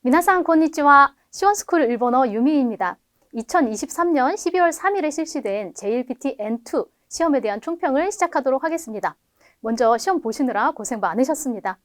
미나상 konnichiwa. 시원스쿨 일본어 유미입니다. 2023년 12월 3일에 실시된 JLPT N2 시험에 대한 총평을 시작하도록 하겠습니다. 먼저 시험 보시느라 고생 많으셨습니다.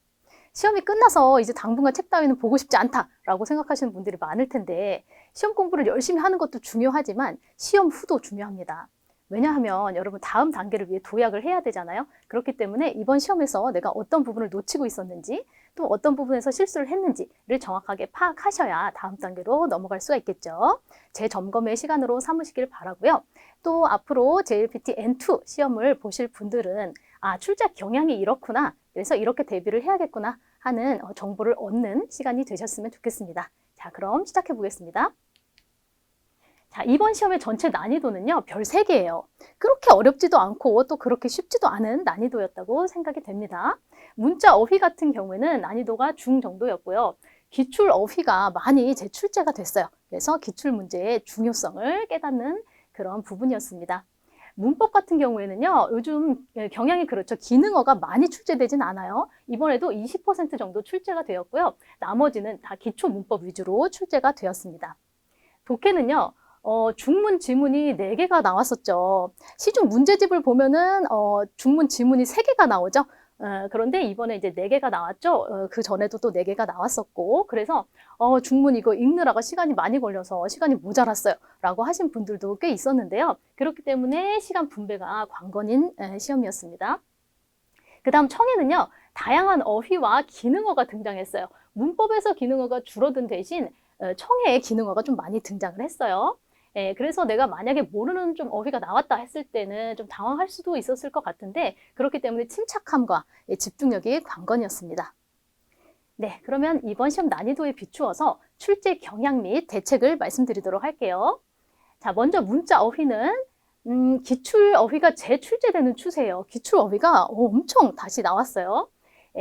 시험이 끝나서 이제 당분간 책 따위는 보고 싶지 않다라고 생각하시는 분들이 많을 텐데 시험 공부를 열심히 하는 것도 중요하지만 시험 후도 중요합니다. 왜냐하면 여러분 다음 단계를 위해 도약을 해야 되잖아요. 그렇기 때문에 이번 시험에서 내가 어떤 부분을 놓치고 있었는지 또 어떤 부분에서 실수를 했는지를 정확하게 파악하셔야 다음 단계로 넘어갈 수가 있겠죠. 재점검의 시간으로 삼으시길 바라고요. 또 앞으로 JLPT N2 시험을 보실 분들은 출제 경향이 이렇구나. 그래서 이렇게 대비를 해야겠구나 하는 정보를 얻는 시간이 되셨으면 좋겠습니다. 자, 그럼 시작해 보겠습니다. 자, 이번 시험의 전체 난이도는요, 별 3개예요. 그렇게 어렵지도 않고 또 그렇게 쉽지도 않은 난이도였다고 생각이 됩니다. 문자 어휘 같은 경우에는 난이도가 중 정도였고요. 기출 어휘가 많이 재출제가 됐어요. 그래서 기출 문제의 중요성을 깨닫는 그런 부분이었습니다. 문법 같은 경우에는요, 요즘 경향이 그렇죠. 기능어가 많이 출제되진 않아요. 이번에도 20% 정도 출제가 되었고요. 나머지는 다 기초 문법 위주로 출제가 되었습니다. 독해는요, 중문 지문이 4개가 나왔었죠. 시중 문제집을 보면은 중문 지문이 3개가 나오죠. 그런데 이번에 이제 4개가 나왔죠. 그 전에도 또 4개가 나왔었고, 그래서 중문 이거 읽느라가 시간이 많이 걸려서 시간이 모자랐어요 라고 하신 분들도 꽤 있었는데요. 그렇기 때문에 시간 분배가 관건인 시험이었습니다. 그 다음 청해는요, 다양한 어휘와 기능어가 등장했어요. 문법에서 기능어가 줄어든 대신 청해의 기능어가 좀 많이 등장을 했어요. 그래서 내가 만약에 모르는 좀 어휘가 나왔다 했을 때는 좀 당황할 수도 있었을 것 같은데 그렇기 때문에 침착함과 집중력이 관건이었습니다. 네, 그러면 이번 시험 난이도에 비추어서 출제 경향 및 대책을 말씀드리도록 할게요. 자, 먼저 문자 어휘는 기출 어휘가 재출제되는 추세예요. 기출 어휘가 엄청 다시 나왔어요.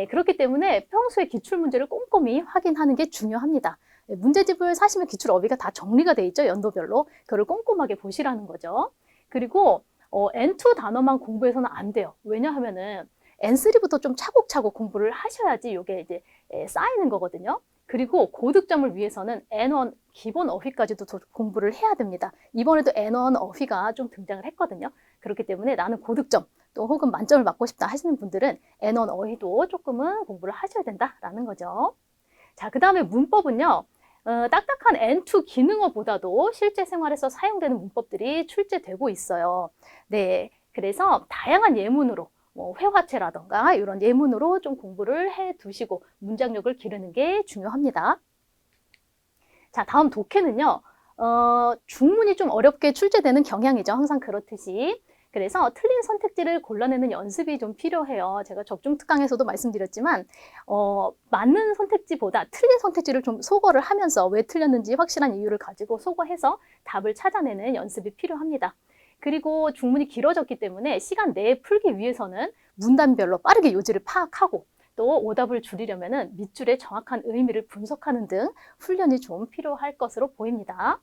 그렇기 때문에 평소에 기출 문제를 꼼꼼히 확인하는 게 중요합니다. 문제집을 사시면 기출 어휘가 다 정리가 돼 있죠. 연도별로. 그걸 꼼꼼하게 보시라는 거죠. 그리고 N2 단어만 공부해서는 안 돼요. 왜냐하면은 N3부터 좀 차곡차곡 공부를 하셔야지 이게 이제 쌓이는 거거든요. 그리고 고득점을 위해서는 N1 기본 어휘까지도 공부를 해야 됩니다. 이번에도 N1 어휘가 좀 등장을 했거든요. 그렇기 때문에 나는 고득점 또 혹은 만점을 받고 싶다 하시는 분들은 N1 어휘도 조금은 공부를 하셔야 된다라는 거죠. 자, 그 다음에 문법은요. 딱딱한 N2 기능어보다도 실제 생활에서 사용되는 문법들이 출제되고 있어요. 네, 그래서 다양한 예문으로 회화체라던가 이런 예문으로 좀 공부를 해 두시고 문장력을 기르는 게 중요합니다. 자, 다음 독해는요. 중문이 좀 어렵게 출제되는 경향이죠. 항상 그렇듯이. 그래서 틀린 선택지를 골라내는 연습이 좀 필요해요. 제가 적중특강에서도 말씀드렸지만 맞는 선택지보다 틀린 선택지를 좀 소거를 하면서 왜 틀렸는지 확실한 이유를 가지고 소거해서 답을 찾아내는 연습이 필요합니다. 그리고 중문이 길어졌기 때문에 시간 내에 풀기 위해서는 문단별로 빠르게 요지를 파악하고 또 오답을 줄이려면 밑줄의 정확한 의미를 분석하는 등 훈련이 좀 필요할 것으로 보입니다.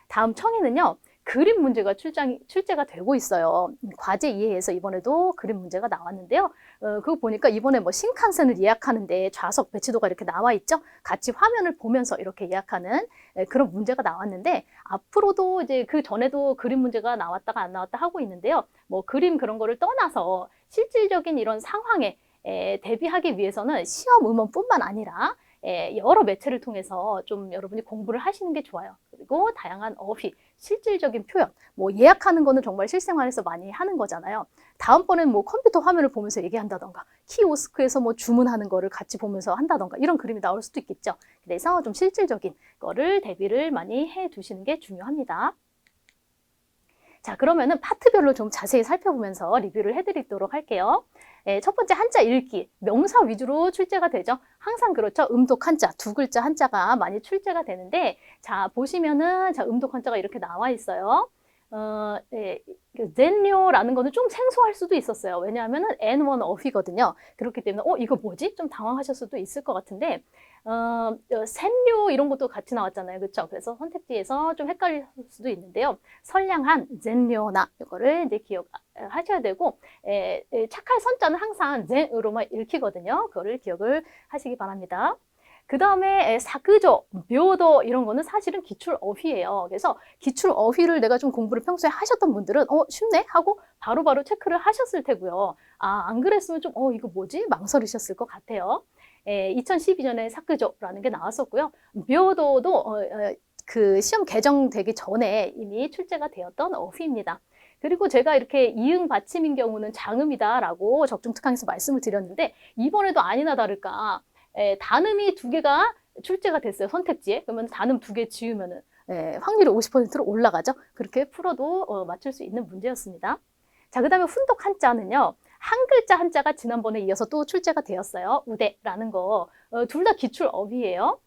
다음 청해는요. 그림 문제가 출제가 되고 있어요. 과제 이해에서 이번에도 그림 문제가 나왔는데요. 그거 보니까 이번에 신칸센을 예약하는데 좌석 배치도가 이렇게 나와 있죠. 같이 화면을 보면서 이렇게 예약하는 그런 문제가 나왔는데 앞으로도 이제 그 전에도 그림 문제가 나왔다가 안 나왔다 하고 있는데요. 그림 그런 거를 떠나서 실질적인 이런 상황에 대비하기 위해서는 시험 음원뿐만 아니라 여러 매체를 통해서 좀 여러분이 공부를 하시는 게 좋아요. 그리고 다양한 어휘, 실질적인 표현, 예약하는 거는 정말 실생활에서 많이 하는 거잖아요. 다음번엔 컴퓨터 화면을 보면서 얘기한다던가, 키오스크에서 주문하는 거를 같이 보면서 한다던가, 이런 그림이 나올 수도 있겠죠. 그래서 좀 실질적인 거를 대비를 많이 해 두시는 게 중요합니다. 자, 그러면은 파트별로 좀 자세히 살펴보면서 리뷰를 해드리도록 할게요. 첫 번째 한자 읽기, 명사 위주로 출제가 되죠. 항상 그렇죠. 음독 한자, 2글자 한자가 많이 출제가 되는데 자, 보시면은 자, 음독 한자가 이렇게 나와 있어요. 젠료라는 거는 좀 생소할 수도 있었어요. 왜냐하면은 N1 어휘거든요. 그렇기 때문에 이거 뭐지? 좀 당황하실 수도 있을 것 같은데 샌료 이런 것도 같이 나왔잖아요. 그렇죠? 그래서 선택지에서 좀 헷갈릴 수도 있는데요. 선량한 젠료나 이거를 이제 기억하셔야 되고 착할 선자는 항상 젠으로만 읽히거든요. 그거를 기억을 하시기 바랍니다. 그 다음에 사그조, 묘도 이런 거는 사실은 기출 어휘예요. 그래서 기출 어휘를 내가 좀 공부를 평소에 하셨던 분들은 쉽네 하고 바로바로 체크를 하셨을 테고요. 안 그랬으면 좀 이거 뭐지? 망설이셨을 것 같아요. 2012년에 사그조라는 게 나왔었고요. 묘도도 그 시험 개정되기 전에 이미 출제가 되었던 어휘입니다. 그리고 제가 이렇게 이응 받침인 경우는 장음이다라고 적중특강에서 말씀을 드렸는데 이번에도 아니나 다를까 단음이 2개가 출제가 됐어요. 선택지에. 그러면 단음 2개 지우면은 확률이 50%로 올라가죠. 그렇게 풀어도 맞출 수 있는 문제였습니다. 자, 그 다음에 훈독 한자는요. 한 글자 한자가 지난번에 이어서 또 출제가 되었어요. 우대라는 거. 둘 다 기출 어휘예요.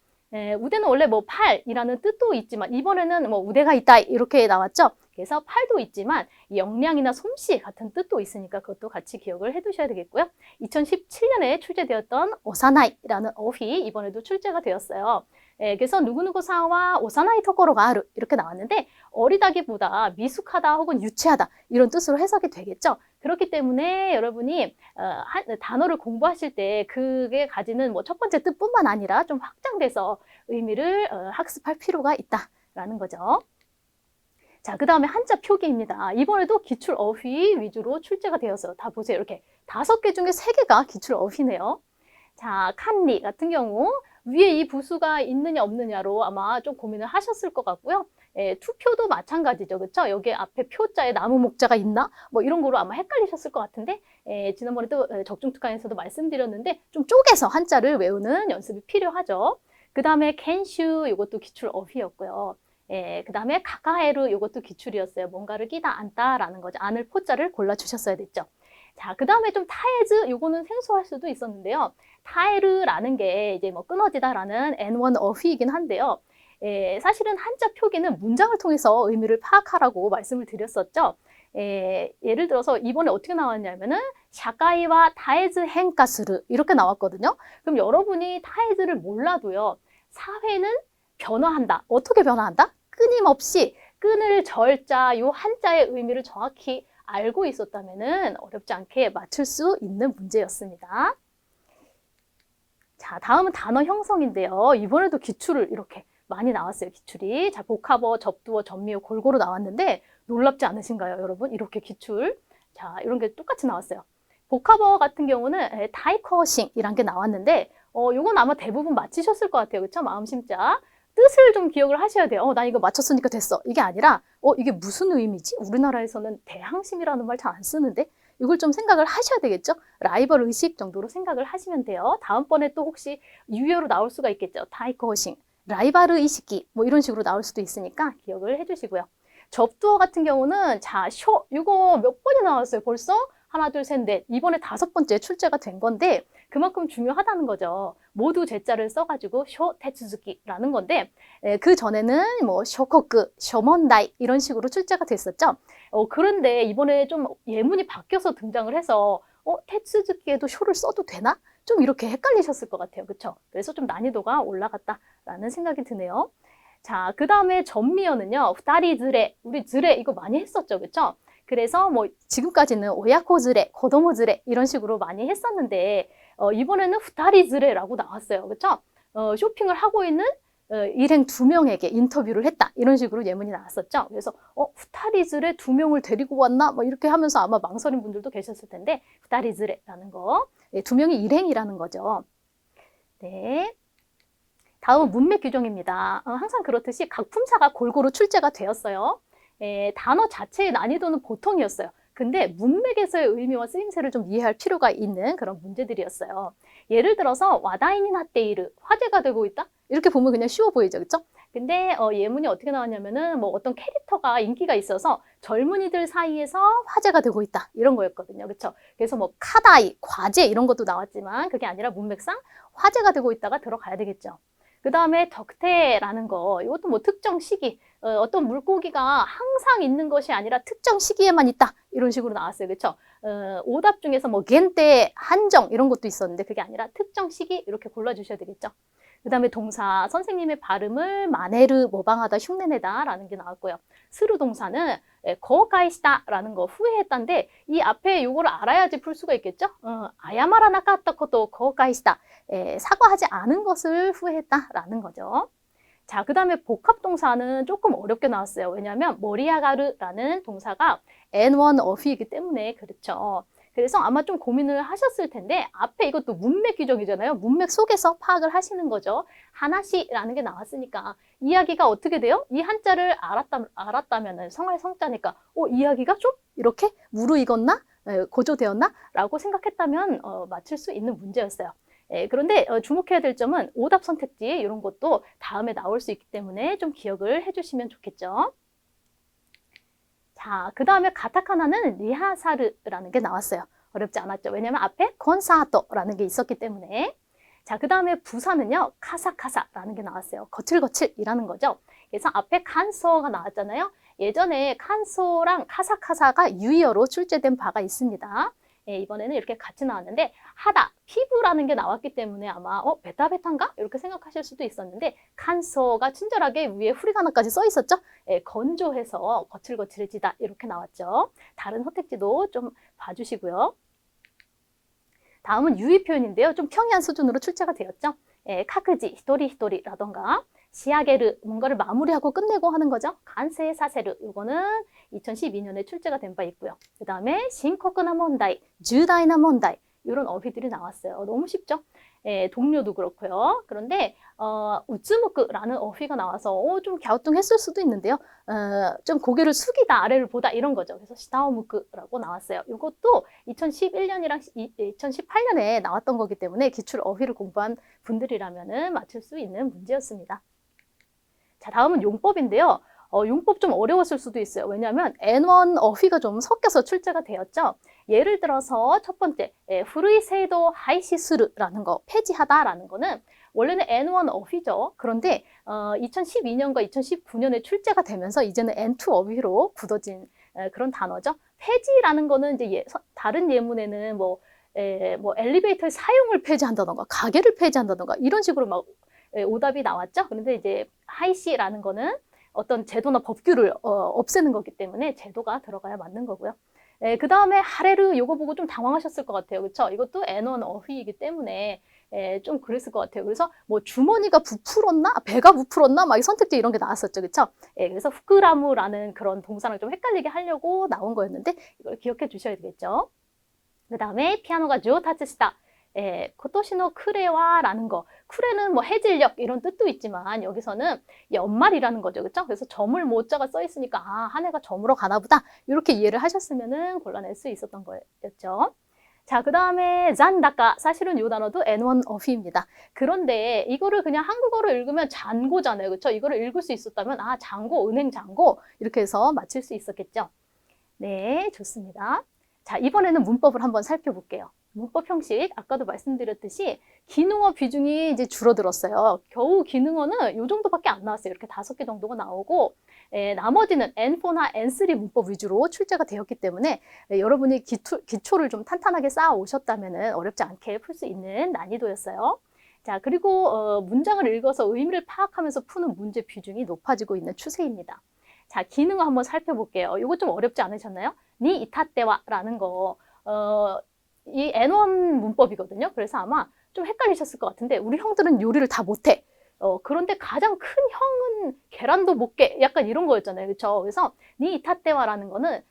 우대는 원래 뭐 팔이라는 뜻도 있지만 이번에는 뭐 우대가 있다 이렇게 나왔죠. 그래서 팔도 있지만 역량이나 솜씨 같은 뜻도 있으니까 그것도 같이 기억을 해두셔야 되겠고요. 2017년에 출제되었던 오사나이라는 어휘 이번에도 출제가 되었어요. 그래서 누구누구 사와 오사나이 토코로가 아루 이렇게 나왔는데 어리다기보다 미숙하다 혹은 유치하다 이런 뜻으로 해석이 되겠죠. 그렇기 때문에 여러분이 단어를 공부하실 때 그게 가지는 뭐 첫 번째 뜻뿐만 아니라 좀 확장돼서 의미를 학습할 필요가 있다라는 거죠. 자, 그 다음에 한자 표기입니다. 이번에도 기출 어휘 위주로 출제가 되었어요. 다 보세요. 이렇게 5개 중에 3개가 기출 어휘네요. 자, 칸리 같은 경우 위에 이 부수가 있느냐 없느냐로 아마 좀 고민을 하셨을 것 같고요. 투표도 마찬가지죠. 그렇죠? 여기 앞에 표자에 나무 목자가 있나? 뭐 이런 거로 아마 헷갈리셨을 것 같은데 지난번에 또 적중특강에서도 말씀드렸는데 좀 쪼개서 한자를 외우는 연습이 필요하죠. 그 다음에 켄슈 이것도 기출 어휘였고요. 그 다음에 가카에루 이것도 기출이었어요. 뭔가를 끼다 앉다라는 거죠. 안을 포자를 골라주셨어야 됐죠. 자, 그 다음에 좀 타에즈 요거는 생소할 수도 있었는데요. 타에르라는 게 이제 뭐 끊어지다라는 N1 어휘이긴 한데요. 사실은 한자 표기는 문장을 통해서 의미를 파악하라고 말씀을 드렸었죠. 예를 들어서 이번에 어떻게 나왔냐면은 샤카이와 타에즈 hen가스르 이렇게 나왔거든요. 그럼 여러분이 타에즈를 몰라도요. 사회는 변화한다. 어떻게 변화한다? 끊임없이 끊을 절자 요 한자의 의미를 정확히 알고 있었다면은 어렵지 않게 맞출 수 있는 문제였습니다. 자, 다음은 단어 형성인데요. 이번에도 기출을 이렇게 많이 나왔어요. 기출이. 자, 복합어, 접두어, 접미어 골고루 나왔는데 놀랍지 않으신가요, 여러분? 이렇게 기출. 자, 이런 게 똑같이 나왔어요. 복합어 같은 경우는 타이커싱이란 게 나왔는데 요건 아마 대부분 맞히셨을 것 같아요. 그렇죠? 마음심자. 뜻을 좀 기억을 하셔야 돼요. 나 이거 맞췄으니까 됐어. 이게 아니라 이게 무슨 의미지? 우리나라에서는 대항심이라는 말 잘 안 쓰는데 이걸 좀 생각을 하셔야 되겠죠? 라이벌 의식 정도로 생각을 하시면 돼요. 다음번에 또 혹시 유효로 나올 수가 있겠죠? 타이커싱, 라이벌 의식이 뭐 이런 식으로 나올 수도 있으니까 기억을 해주시고요. 접두어 같은 경우는 자, 쇼 이거 몇 번이 나왔어요? 벌써? 하나, 둘, 셋, 넷. 이번에 5번째 출제가 된 건데 그만큼 중요하다는 거죠. 모두 제자를 써가지고 쇼 테츠즈키라는 건데 그 전에는 뭐 쇼코크, 쇼먼다이 이런 식으로 출제가 됐었죠. 그런데 이번에 좀 예문이 바뀌어서 등장을 해서 테츠즈키에도 쇼를 써도 되나? 좀 이렇게 헷갈리셨을 것 같아요. 그렇죠? 그래서 좀 난이도가 올라갔다라는 생각이 드네요. 자, 그 다음에 전미어는요. 후다리즈레, 우리ズレ이거 많이 했었죠. 그렇죠? 그래서 뭐 지금까지는 오야코즈레, 고도모즈레 이런 식으로 많이 했었는데 이번에는 후다리즈레라고 나왔어요. 그렇죠? 쇼핑을 하고 있는 일행 2명에게 인터뷰를 했다. 이런 식으로 예문이 나왔었죠. 그래서 후다리즈레 2명을 데리고 왔나? 뭐 이렇게 하면서 아마 망설인 분들도 계셨을 텐데 후다리즈레라는 거. 2명이 일행이라는 거죠. 네. 다음은 문맥 규정입니다. 항상 그렇듯이 각 품사가 골고루 출제가 되었어요. 단어 자체의 난이도는 보통이었어요. 근데 문맥에서의 의미와 쓰임새를 좀 이해할 필요가 있는 그런 문제들이었어요. 예를 들어서 와다이니 나테이르, 화제가 되고 있다? 이렇게 보면 그냥 쉬워 보이죠, 그렇죠? 근데 예문이 어떻게 나왔냐면은 뭐 어떤 캐릭터가 인기가 있어서 젊은이들 사이에서 화제가 되고 있다 이런 거였거든요, 그렇죠? 그래서 뭐 카다이, 과제 이런 것도 나왔지만 그게 아니라 문맥상 화제가 되고 있다가 들어가야 되겠죠. 그 다음에 덕태라는 거, 이것도 뭐 특정 시기, 어떤 물고기가 항상 있는 것이 아니라 특정 시기에만 있다. 이런 식으로 나왔어요. 그렇죠? 오답 중에서 뭐 겐테, 한정 이런 것도 있었는데 그게 아니라 특정 시기 이렇게 골라주셔야 되겠죠. 그 다음에 동사, 선생님의 발음을 마네르, 모방하다, 흉내내다 라는 게 나왔고요. 스루 동사는 거가이시다 라는 거, 후회했다인데 이 앞에 요거를 알아야지 풀 수가 있겠죠. 아야마라 나카타 것도 거가이시다, 사과하지 않은 것을 후회했다 라는 거죠. 자, 그 다음에 복합동사는 조금 어렵게 나왔어요. 왜냐하면 머리아가르라는 동사가 N1 어휘이기 때문에 그렇죠. 그래서 아마 좀 고민을 하셨을 텐데 앞에 이것도 문맥 규정이잖아요. 문맥 속에서 파악을 하시는 거죠. 하나시라는 게 나왔으니까 이야기가 어떻게 돼요? 이 한자를 알았다면 성할 성자니까 이야기가 좀 이렇게 무르익었나? 고조되었나? 라고 생각했다면 맞출 수 있는 문제였어요. 그런데 주목해야 될 점은 오답 선택지 이런 것도 다음에 나올 수 있기 때문에 좀 기억을 해주시면 좋겠죠. 자, 그 다음에 가타카나는 리하사르라는 게 나왔어요. 어렵지 않았죠. 왜냐면 앞에 콘사토라는 게 있었기 때문에. 자, 그 다음에 부사는요, 카사카사라는 게 나왔어요. 거칠거칠이라는 거죠. 그래서 앞에 칸소가 나왔잖아요. 예전에 칸소랑 카사카사가 유의어로 출제된 바가 있습니다. 이번에는 이렇게 같이 나왔는데 하다, 피부라는 게 나왔기 때문에 아마 베타베타인가? 이렇게 생각하실 수도 있었는데 칸소가 친절하게 위에 후리가나까지 써 있었죠. 건조해서 거칠거칠해지다 이렇게 나왔죠. 다른 선택지도 좀 봐주시고요. 다음은 유의 표현인데요. 좀 평이한 수준으로 출제가 되었죠. 카크지, 히토리히토리라던가 시아게르, 뭔가를 마무리하고 끝내고 하는 거죠. 간세 사세르, 이거는 2012년에 출제가 된 바 있고요. 그 다음에 신코쿠나 몬다이, 주다이나 몬다이, 이런 어휘들이 나왔어요. 너무 쉽죠? 동료도 그렇고요. 그런데 우츠무크라는 어휘가 나와서 좀 갸우뚱했을 수도 있는데요. 좀 고개를 숙이다, 아래를 보다 이런 거죠. 그래서 시다오무크라고 나왔어요. 이것도 2011년이랑 2018년에 나왔던 거기 때문에 기출 어휘를 공부한 분들이라면 맞출 수 있는 문제였습니다. 자, 다음은 용법인데요. 용법 좀 어려웠을 수도 있어요. 왜냐하면 N1 어휘가 좀 섞여서 출제가 되었죠. 예를 들어서 첫 번째, 후르이 세이도 하이시스르라는 거, 폐지하다라는 거는 원래는 N1 어휘죠. 그런데 2012년과 2019년에 출제가 되면서 이제는 N2 어휘로 굳어진 그런 단어죠. 폐지라는 거는 이제 다른 예문에는 뭐 엘리베이터의 사용을 폐지한다던가 가게를 폐지한다던가 이런 식으로 막 오답이 나왔죠. 그런데 이제 하이시라는 거는 어떤 제도나 법규를 없애는 거기 때문에 제도가 들어가야 맞는 거고요. 그 다음에 하레르 요거 보고 좀 당황하셨을 것 같아요. 그렇죠? 이것도 N1 어휘이기 때문에 좀 그랬을 것 같아요. 그래서 뭐 주머니가 부풀었나? 배가 부풀었나? 막 선택지 이런 게 나왔었죠. 그렇죠? 그래서 후크라무라는 그런 동사랑 좀 헷갈리게 하려고 나온 거였는데 이걸 기억해 주셔야 되겠죠. 그 다음에 피아노가 주오타츠시다. 코토시노 크레와라는 거. 크레는 뭐 해질녘 이런 뜻도 있지만 여기서는 연말이라는 거죠. 그렇죠? 그래서 저물 모자가 써 있으니까 한 해가 저물어 가나 보다. 이렇게 이해를 하셨으면 골라낼 수 있었던 거였죠. 자, 그 다음에 잔다까. 사실은 이 단어도 N1 어휘입니다. 그런데 이거를 그냥 한국어로 읽으면 잔고잖아요. 그렇죠? 이거를 읽을 수 있었다면 잔고, 은행 잔고 이렇게 해서 맞힐 수 있었겠죠. 네, 좋습니다. 자, 이번에는 문법을 한번 살펴볼게요. 문법 형식, 아까도 말씀드렸듯이 기능어 비중이 이제 줄어들었어요. 겨우 기능어는 이 정도밖에 안 나왔어요. 이렇게 5개 정도가 나오고 나머지는 N4나 N3 문법 위주로 출제가 되었기 때문에 여러분이 기초를 좀 탄탄하게 쌓아 오셨다면 어렵지 않게 풀 수 있는 난이도였어요. 자, 그리고 문장을 읽어서 의미를 파악하면서 푸는 문제 비중이 높아지고 있는 추세입니다. 자, 기능어 한번 살펴볼게요. 이거 좀 어렵지 않으셨나요? 니 이타떼와 라는 거, 이 N1 문법이거든요. 그래서 아마 좀 헷갈리셨을 것 같은데 우리 형들은 요리를 다 못해. 그런데 가장 큰 형은 계란도 못 깨. 약간 이런 거였잖아요. 그렇죠? 그래서 니 이타떼와라는 거는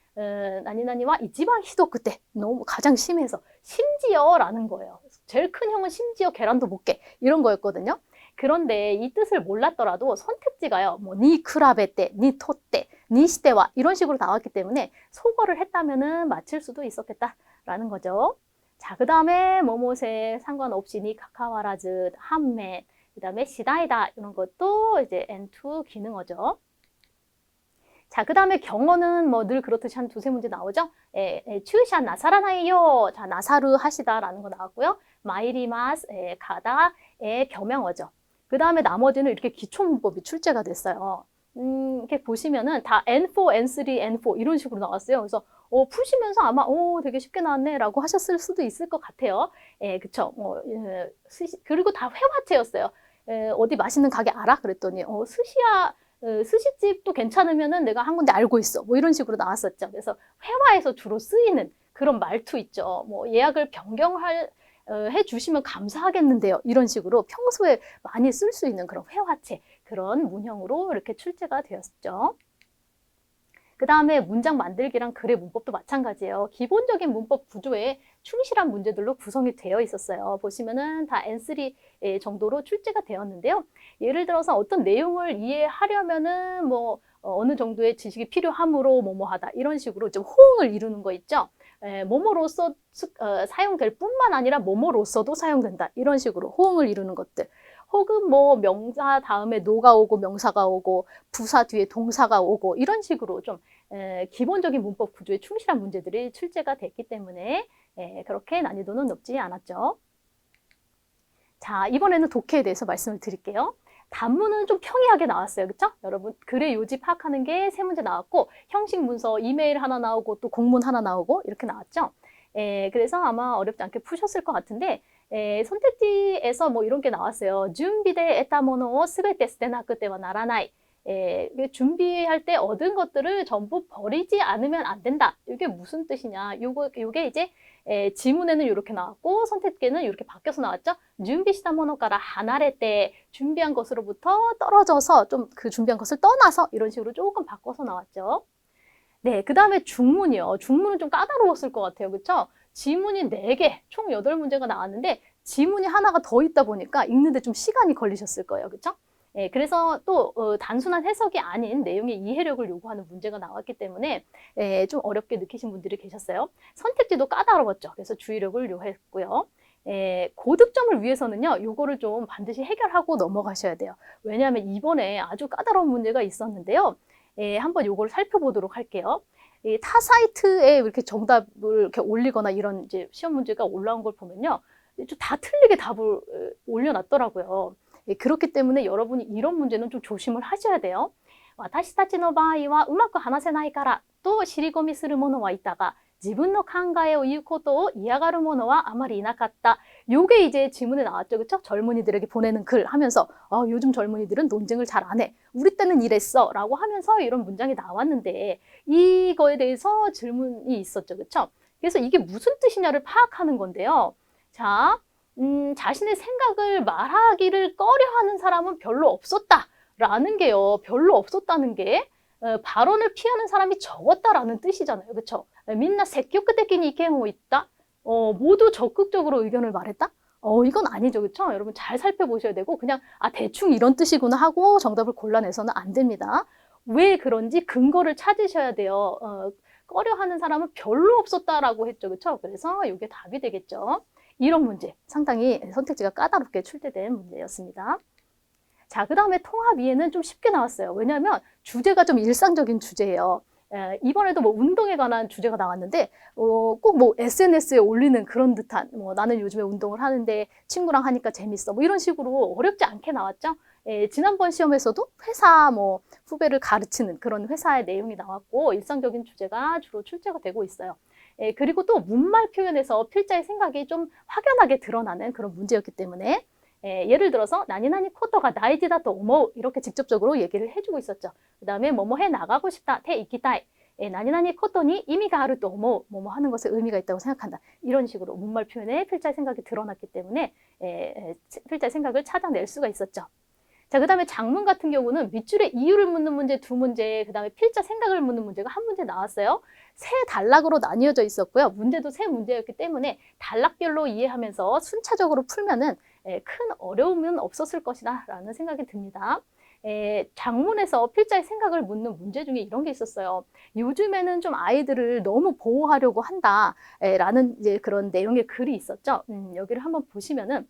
나니나니와 이지방 히도크 때 너무 가장 심해서 심지어라는 거예요. 제일 큰 형은 심지어 계란도 못 깨. 이런 거였거든요. 그런데 이 뜻을 몰랐더라도 선택지가요. 뭐 니 크라베 때, 니 토 때, 니 시대와 이런 식으로 나왔기 때문에 소거를 했다면은 맞힐 수도 있었겠다라는 거죠. 자, 그 다음에 뭐뭐세 상관없이 니 카카와라즈 한메 그 다음에 시다이다 이런 것도 이제 N2 기능어죠. 자, 그 다음에 경어는 뭐 늘 그렇듯이 한 2-3문제 나오죠. 추샤 나사라나이요. 자, 나사르 하시다라는 거 나왔고요. 마이리마스, 가다의 겸용어죠. 그 다음에 나머지는 이렇게 기초문법이 출제가 됐어요. 이렇게 보시면은 다 N4, N3, N4 이런 식으로 나왔어요. 그래서 푸시면서 아마 되게 쉽게 나왔네라고 하셨을 수도 있을 것 같아요. 그쵸. 그리고 다 회화체였어요. 어디 맛있는 가게 알아? 그랬더니 스시야. 스시집도 괜찮으면은 내가 한 군데 알고 있어. 뭐 이런 식으로 나왔었죠. 그래서 회화에서 주로 쓰이는 그런 말투 있죠. 뭐 예약을 해주시면 감사하겠는데요. 이런 식으로 평소에 많이 쓸 수 있는 그런 회화체, 그런 문형으로 이렇게 출제가 되었죠. 그 다음에 문장 만들기랑 글의 문법도 마찬가지예요. 기본적인 문법 구조에 충실한 문제들로 구성이 되어 있었어요. 보시면은 다 N3 정도로 출제가 되었는데요. 예를 들어서 어떤 내용을 이해하려면은 뭐 어느 정도의 지식이 필요하므로 뭐뭐하다 이런 식으로 좀 호응을 이루는 거 있죠. 뭐뭐로서 사용될 뿐만 아니라 뭐뭐로서도 사용된다 이런 식으로 호응을 이루는 것들. 혹은 뭐 명사 다음에 노가 오고 명사가 오고 부사 뒤에 동사가 오고 이런 식으로 좀 기본적인 문법 구조에 충실한 문제들이 출제가 됐기 때문에 그렇게 난이도는 높지 않았죠. 자, 이번에는 독해에 대해서 말씀을 드릴게요. 단문은 좀 평이하게 나왔어요. 그쵸? 여러분, 글의 요지 파악하는 게 3문제 나왔고, 형식 문서, 이메일 하나 나오고, 또 공문 하나 나오고, 이렇게 나왔죠? 그래서 아마 어렵지 않게 푸셨을 것 같은데, 선택지에서 뭐 이런 게 나왔어요. 준비돼 에타모노 스베테 스테나크 때와 나라나이. 준비할 때 얻은 것들을 전부 버리지 않으면 안 된다. 이게 무슨 뜻이냐? 요게 이제 지문에는 이렇게 나왔고 선택지에는 이렇게 바뀌어서 나왔죠. 준비시다 모노가라 하나레 때 준비한 것으로부터 떨어져서 좀 그 준비한 것을 떠나서 이런 식으로 조금 바꿔서 나왔죠. 네, 그 다음에 중문이요. 중문은 좀 까다로웠을 것 같아요. 그렇죠? 지문이 4개, 총 8문제가 나왔는데 지문이 하나가 더 있다 보니까 읽는데 좀 시간이 걸리셨을 거예요. 그렇죠? 그래서 또 단순한 해석이 아닌 내용의 이해력을 요구하는 문제가 나왔기 때문에 좀 어렵게 느끼신 분들이 계셨어요. 선택지도 까다로웠죠. 그래서 주의력을 요했고요. 고득점을 위해서는요, 요거를 좀 반드시 해결하고 넘어가셔야 돼요. 왜냐하면 이번에 아주 까다로운 문제가 있었는데요. 한번 요걸 살펴보도록 할게요. 타 사이트에 이렇게 정답을 이렇게 올리거나 이런 이제 시험 문제가 올라온 걸 보면요. 좀 다 틀리게 답을 올려놨더라고요. 그렇기 때문에 여러분이 이런 문제는 좀 조심을 하셔야 돼요. 私たちの場合はうまく話せないからと尻込みする者はいたが自分の考えを言うことを嫌がる者はあまりいなかった. 요게 이제 지문에 나왔죠. 그쵸? 젊은이들에게 보내는 글 하면서 요즘 젊은이들은 논쟁을 잘 안 해. 우리 때는 이랬어. 라고 하면서 이런 문장이 나왔는데 이거에 대해서 질문이 있었죠. 그쵸? 그래서 이게 무슨 뜻이냐를 파악하는 건데요. 자, 자신의 생각을 말하기를 꺼려하는 사람은 별로 없었다라는 게요. 별로 없었다는 게 발언을 피하는 사람이 적었다라는 뜻이잖아요. 그렇죠? 민나積極的に 意見を 있다? 모두 적극적으로 의견을 말했다? 이건 아니죠. 그렇죠? 여러분 잘 살펴보셔야 되고 그냥 대충 이런 뜻이구나 하고 정답을 골라내서는 안 됩니다. 왜 그런지 근거를 찾으셔야 돼요. 꺼려하는 사람은 별로 없었다라고 했죠. 그렇죠? 그래서 이게 답이 되겠죠. 이런 문제, 상당히 선택지가 까다롭게 출제된 문제였습니다. 자, 그 다음에 통합 이해는 좀 쉽게 나왔어요. 왜냐하면 주제가 좀 일상적인 주제예요. 이번에도 뭐 운동에 관한 주제가 나왔는데 꼭 뭐 SNS에 올리는 그런 듯한 나는 요즘에 운동을 하는데 친구랑 하니까 재밌어 뭐 이런 식으로 어렵지 않게 나왔죠. 지난번 시험에서도 회사 뭐 후배를 가르치는 그런 회사의 내용이 나왔고 일상적인 주제가 주로 출제가 되고 있어요. 그리고 또 문말 표현에서 필자의 생각이 좀 확연하게 드러나는 그런 문제였기 때문에 예를 들어서 나니나니 코토가 다이지다 또 오모 이렇게 직접적으로 얘기를 해주고 있었죠. 그 다음에 뭐뭐 해 나가고 싶다 테 이키타이 나니나니 코토니 의미가 아루 또 오모 뭐뭐 하는 것에 의미가 있다고 생각한다. 이런 식으로 문말 표현에 필자의 생각이 드러났기 때문에 필자의 생각을 찾아낼 수가 있었죠. 자, 그 다음에 장문 같은 경우는 밑줄에 이유를 묻는 문제 2문제, 그 다음에 필자 생각을 묻는 문제가 1문제 나왔어요. 세 단락으로 나뉘어져 있었고요. 문제도 세 문제였기 때문에 단락별로 이해하면서 순차적으로 풀면은 큰 어려움은 없었을 것이다 라는 생각이 듭니다. 장문에서 필자의 생각을 묻는 문제 중에 이런 게 있었어요. 요즘에는 좀 아이들을 너무 보호하려고 한다 라는 이제 그런 내용의 글이 있었죠. 여기를 한번 보시면은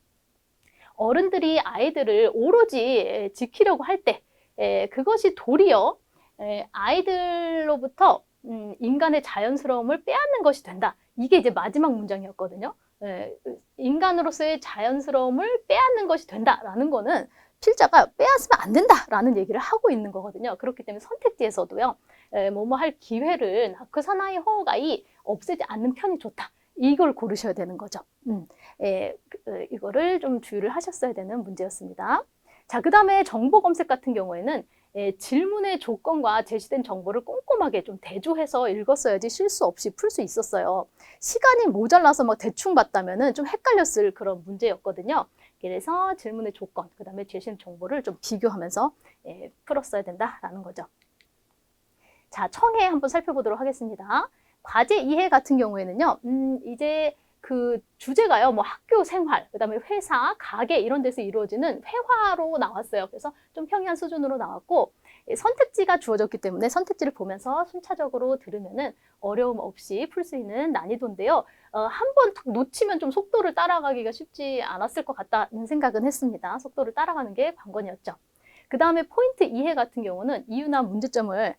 어른들이 아이들을 오로지 지키려고 할 때 그것이 도리어 아이들로부터 인간의 자연스러움을 빼앗는 것이 된다. 이게 이제 마지막 문장이었거든요. 인간으로서의 자연스러움을 빼앗는 것이 된다라는 거는 필자가 빼앗으면 안 된다라는 얘기를 하고 있는 거거든요. 그렇기 때문에 선택지에서도요. 뭐뭐 할 기회를 나쿠사나이 호가이 없애지 않는 편이 좋다. 이걸 고르셔야 되는 거죠. 이거를 좀 주의를 하셨어야 되는 문제였습니다. 자, 그 다음에 정보 검색 같은 경우에는 질문의 조건과 제시된 정보를 꼼꼼하게 좀 대조해서 읽었어야지 실수 없이 풀 수 있었어요. 시간이 모자라서 막 대충 봤다면은 좀 헷갈렸을 그런 문제였거든요. 그래서 질문의 조건, 그 다음에 제시된 정보를 좀 비교하면서 풀었어야 된다라는 거죠. 자, 청해 한번 살펴보도록 하겠습니다. 과제 이해 같은 경우에는요, 이제 그 주제가요, 뭐 학교 생활, 그 다음에 회사, 가게 이런 데서 이루어지는 회화로 나왔어요. 그래서 좀 평이한 수준으로 나왔고, 선택지가 주어졌기 때문에 선택지를 보면서 순차적으로 들으면은 어려움 없이 풀 수 있는 난이도인데요. 한 번 딱 놓치면 좀 속도를 따라가기가 쉽지 않았을 것 같다는 생각은 했습니다. 속도를 따라가는 게 관건이었죠. 그 다음에 포인트 이해 같은 경우는 이유나 문제점을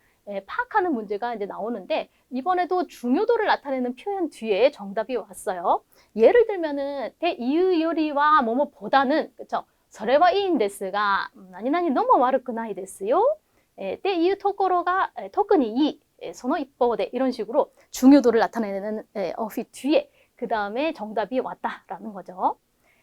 파악하는 문제가 이제 나오는데 이번에도 중요도를 나타내는 표현 뒤에 정답이 왔어요. 예를 들면은 대 이유 요리와 뭐뭐보다는 그렇죠. それはいいんですが何々のも悪くないですよ. 대 이유ところが特にいい. その一方で 이런 식으로 중요도를 나타내는 어휘 뒤에 그 다음에 정답이 왔다라는 거죠.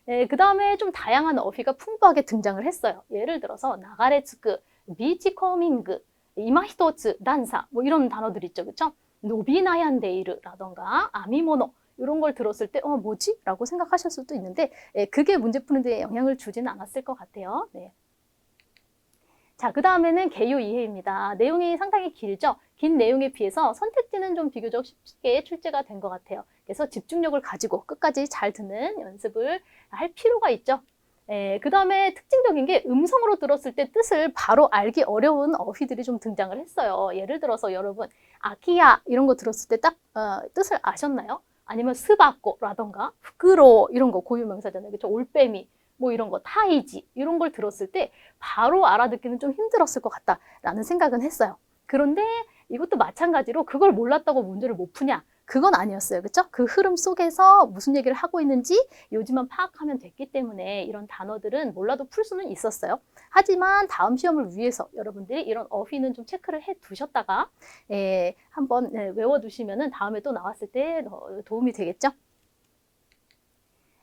그 다음에 좀 다양한 어휘가 풍부하게 등장을 했어요. 예를 들어서 나가레츠크, 비치코밍그, 이마히토츠, 단사 뭐 이런 단어들 있죠. 그렇죠? 노비나얀데이르라던가 아미모노 이런 걸 들었을 때 뭐지? 라고 생각하실 수도 있는데 그게 문제 푸는 데 영향을 주지는 않았을 것 같아요. 네. 자, 그 다음에는 개요 이해입니다. 내용이 상당히 길죠? 긴 내용에 비해서 선택지는 좀 비교적 쉽게 출제가 된 것 같아요. 그래서 집중력을 가지고 끝까지 잘 듣는 연습을 할 필요가 있죠. 그 다음에 특징적인 게 음성으로 들었을 때 뜻을 바로 알기 어려운 어휘들이 좀 등장을 했어요. 예를 들어서 여러분 아키야 이런 거 들었을 때 딱 뜻을 아셨나요? 아니면 스바코라던가 후크로 이런 거 고유명사잖아요. 그렇죠? 올빼미 뭐 이런 거 타이지 이런 걸 들었을 때 바로 알아듣기는 좀 힘들었을 것 같다라는 생각은 했어요. 그런데 이것도 마찬가지로 그걸 몰랐다고 문제를 못 푸냐? 그건 아니었어요. 그렇죠? 그 흐름 속에서 무슨 얘기를 하고 있는지 요지만 파악하면 됐기 때문에 이런 단어들은 몰라도 풀 수는 있었어요. 하지만 다음 시험을 위해서 여러분들이 이런 어휘는 좀 체크를 해 두셨다가 한번 외워두시면 다음에 또 나왔을 때 도움이 되겠죠?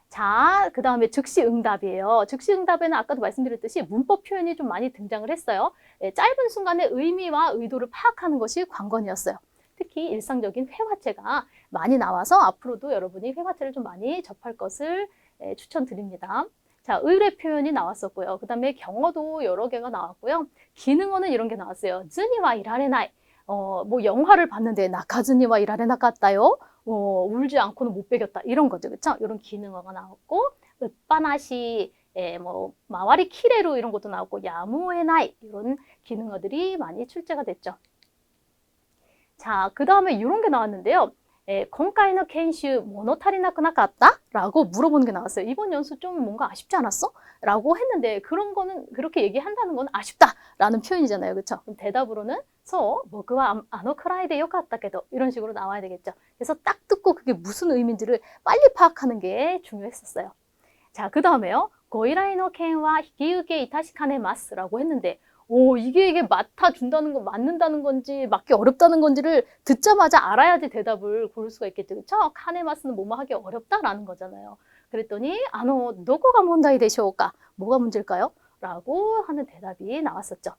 자, 그 다음에 즉시응답이에요. 즉시응답에는 아까도 말씀드렸듯이 문법 표현이 좀 많이 등장을 했어요. 짧은 순간에 의미와 의도를 파악하는 것이 관건이었어요. 특히 일상적인 회화체가 많이 나와서 앞으로도 여러분이 회화체를 좀 많이 접할 것을 추천드립니다. 자, 의뢰 표현이 나왔었고요. 그 다음에 경어도 여러 개가 나왔고요. 기능어는 이런 게 나왔어요. 즈니와 이라레나이. 뭐 영화를 봤는데 나카즈니와 이라레나 같다요. 울지 않고는 못 배겼다. 이런 거죠. 그렇죠? 이런 기능어가 나왔고 으빠나시 뭐 마와리 키레루 이런 것도 나왔고 야무에나이 이런 기능어들이 많이 출제가 됐죠. 자, 그 다음에 이런 게 나왔는데요. 今回の研修 物足りなくなかった? 라고 물어보는 게 나왔어요. 이번 연수 좀 뭔가 아쉽지 않았어? 라고 했는데 그런 거는 그렇게 얘기한다는 건 아쉽다 라는 표현이잖아요. 그렇죠? 그럼 대답으로는 そう、僕はあのくらいでよかったけど 이런 식으로 나와야 되겠죠. 그래서 딱 듣고 그게 무슨 의미인지를 빨리 파악하는 게 중요했었어요. 자, 그 다음에요. ご依頼の件は引き受けいたしかねます라고 했는데 이게 맡아준다는 건 맞는다는 건지 맞기 어렵다는 건지를 듣자마자 알아야지 대답을 고를 수가 있겠죠. 그렇죠? 카네마스는 뭐뭐 하기 어렵다라는 거잖아요. 그랬더니 노코가 문제이 되쇼까? 뭐가 문제일까요? 라고 하는 대답이 나왔었죠.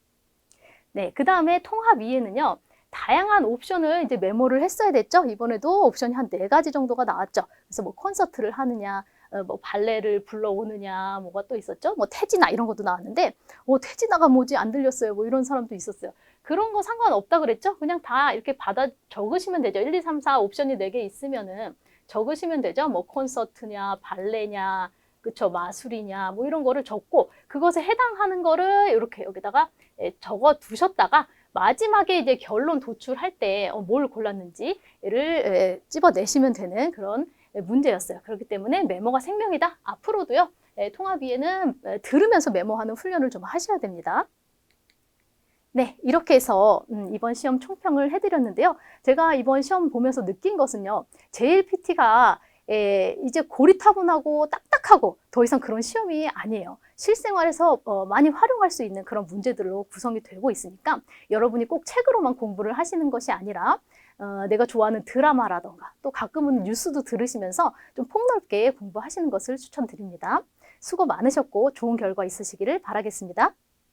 네, 그 다음에 통합 이해는요. 다양한 옵션을 이제 메모를 했어야 됐죠. 이번에도 옵션이 한 4가지 정도가 나왔죠. 그래서 뭐 콘서트를 하느냐, 뭐 발레를 불러오느냐, 뭐가 또 있었죠. 뭐 태진아 이런 것도 나왔는데, 태진아가 뭐지 안 들렸어요. 뭐 이런 사람도 있었어요. 그런 거 상관없다 그랬죠. 그냥 다 이렇게 받아 적으시면 되죠. 1, 2, 3, 4 옵션이 4개 있으면은 적으시면 되죠. 뭐 콘서트냐, 발레냐, 그쵸, 마술이냐, 뭐 이런 거를 적고 그것에 해당하는 거를 이렇게 여기다가 적어 두셨다가 마지막에 이제 결론 도출할 때 뭘 골랐는지를 찝어내시면 되는 그런 문제였어요. 그렇기 때문에 메모가 생명이다. 앞으로도요. 통합이해는 들으면서 메모하는 훈련을 좀 하셔야 됩니다. 네, 이렇게 해서 이번 시험 총평을 해드렸는데요. 제가 이번 시험 보면서 느낀 것은요. JLPT가 이제 고리타분하고 딱딱하고 더 이상 그런 시험이 아니에요. 실생활에서 많이 활용할 수 있는 그런 문제들로 구성이 되고 있으니까 여러분이 꼭 책으로만 공부를 하시는 것이 아니라 내가 좋아하는 드라마라던가 또 가끔은 뉴스도 들으시면서 좀 폭넓게 공부하시는 것을 추천드립니다. 수고 많으셨고 좋은 결과 있으시기를 바라겠습니다.